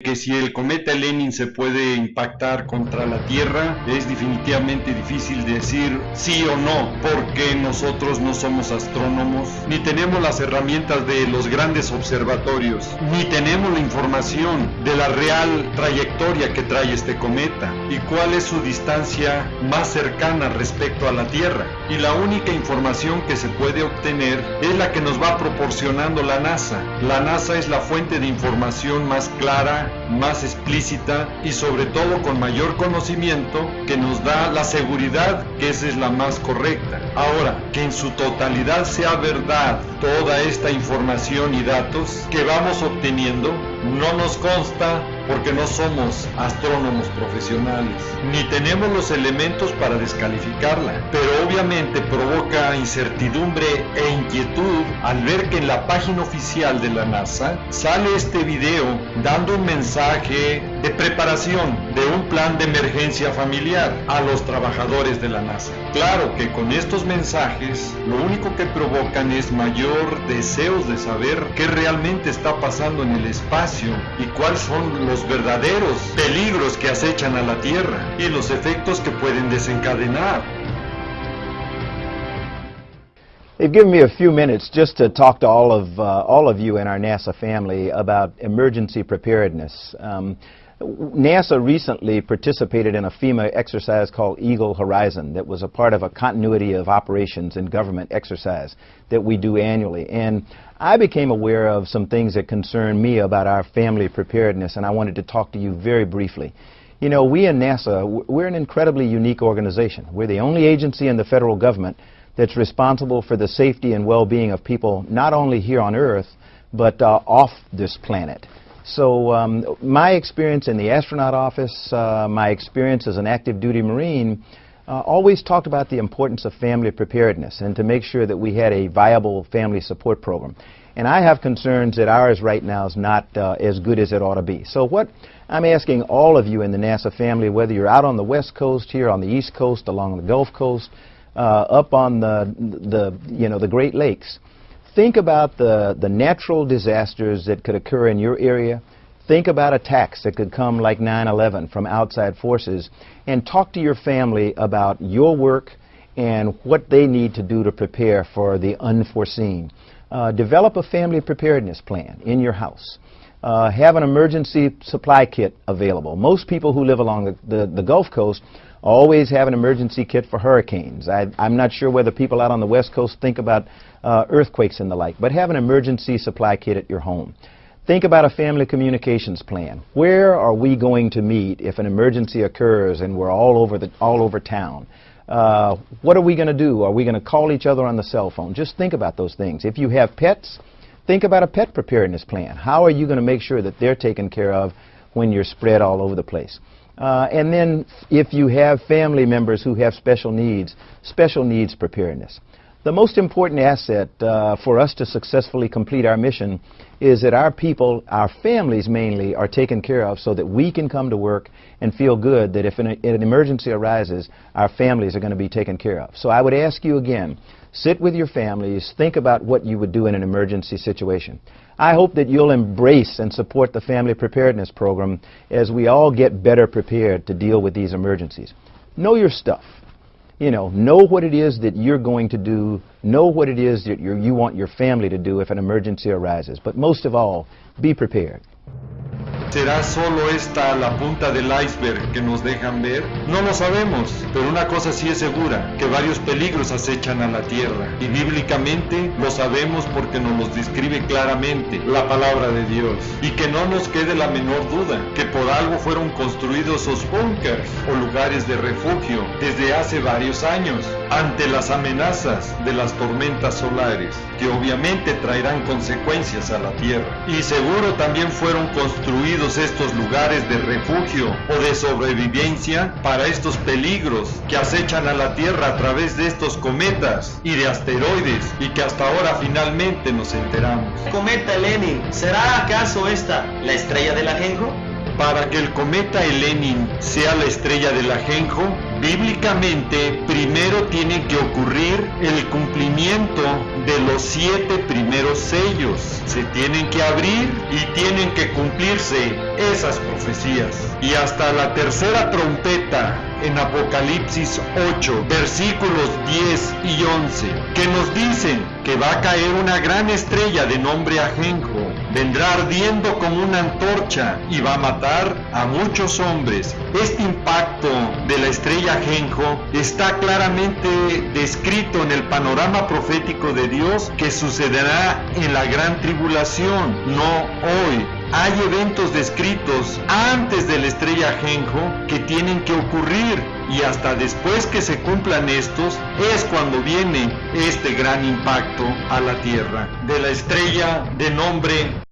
Que si el cometa Lenin se puede impactar contra la Tierra, es definitivamente difícil decir sí o no, porque nosotros no somos astrónomos, ni tenemos las herramientas de los grandes observatorios, ni tenemos la información de la real trayectoria que trae este cometa, y cuál es su distancia más cercana respecto a la Tierra. Y la única información que se puede obtener es la que nos va proporcionando la NASA. La NASA es la fuente de información más clara, más explícita y sobre todo con mayor conocimiento, que nos da la seguridad que esa es la más correcta. Ahora, que en su totalidad sea verdad toda esta información y datos que vamos obteniendo, no nos consta, porque no somos astrónomos profesionales, ni tenemos los elementos para descalificarla, pero obviamente provoca incertidumbre e inquietud al ver que en la página oficial de la NASA sale este video dando un mensaje de preparación de un plan de emergencia familiar a los trabajadores de la NASA. Claro que con estos mensajes lo único que provocan es mayor deseos de saber qué realmente está pasando en el espacio y cuáles son los verdaderos peligros que acechan a la Tierra y los efectos que pueden desencadenar. They've given me a few minutes just to talk to all of you in our NASA family about emergency preparedness. NASA recently participated in a FEMA exercise called Eagle Horizon that was a part of a continuity of operations and government exercise that we do annually. And I became aware of some things that concern me about our family preparedness, and I wanted to talk to you very briefly. You know, we in NASA, we're an incredibly unique organization. We're the only agency in the federal government that's responsible for the safety and well-being of people not only here on Earth, but off this planet. So my experience in the astronaut office, my experience as an active duty Marine, always talked about the importance of family preparedness and to make sure that we had a viable family support program. And I have concerns that ours right now is not as good as it ought to be. So what I'm asking all of you in the NASA family, whether you're out on the West Coast, here on the East Coast, along the Gulf Coast, up on the Great Lakes, think about the natural disasters that could occur in your area. Think about attacks that could come like 9/11 from outside forces, and talk to your family about your work and what they need to do to prepare for the unforeseen. Develop a family preparedness plan in your house. Have an emergency supply kit available. Most people who live along the Gulf Coast always have an emergency kit for hurricanes. I'm not sure whether people out on the West Coast think about earthquakes and the like, but have an emergency supply kit at your home. Think about a family communications plan. Where are we going to meet if an emergency occurs and we're all over town? What are we going to do? Are we going to call each other on the cell phone? Just think about those things. If you have pets, think about a pet preparedness plan. How are you going to make sure that they're taken care of when you're spread all over the place? And then if you have family members who have special needs preparedness. The most important asset for us to successfully complete our mission is that our people, our families mainly, are taken care of so that we can come to work and feel good that if an emergency arises, our families are going to be taken care of. So I would ask you again, sit with your families, think about what you would do in an emergency situation. I hope that you'll embrace and support the Family Preparedness Program as we all get better prepared to deal with these emergencies. Know your stuff. You know what it is that you're going to do, know what it is that you want your family to do if an emergency arises. But most of all, be prepared. ¿Será solo esta la punta del iceberg que nos dejan ver? No lo sabemos, pero una cosa sí es segura, que varios peligros acechan a la Tierra, y bíblicamente lo sabemos porque nos los describe claramente la palabra de Dios, y que no nos quede la menor duda, que por algo fueron construidos esos búnkers o lugares de refugio desde hace varios años, ante las amenazas de las tormentas solares, que obviamente traerán consecuencias a la Tierra, y seguro también fueron construidos estos lugares de refugio o de sobrevivencia para estos peligros que acechan a la Tierra a través de estos cometas y de asteroides, y que hasta ahora finalmente nos enteramos. Cometa Lenin, ¿será acaso esta la estrella del ajenjo? Para que el cometa Helenin sea la estrella del ajenjo, bíblicamente primero tiene que ocurrir el cumplimiento de los 7 primeros sellos. Se tienen que abrir y tienen que cumplirse esas profecías. Y hasta la tercera trompeta en Apocalipsis 8, versículos 10 y 11, que nos dicen que va a caer una gran estrella de nombre ajenjo, vendrá ardiendo como una antorcha y va a matar a muchos hombres. Este impacto de la estrella ajenjo está claramente descrito en el panorama profético de Dios que sucederá en la gran tribulación, no hoy. Hay eventos descritos antes de la estrella ajenjo que tienen que ocurrir, y hasta después que se cumplan estos es cuando viene este gran impacto a la tierra de la estrella de nombre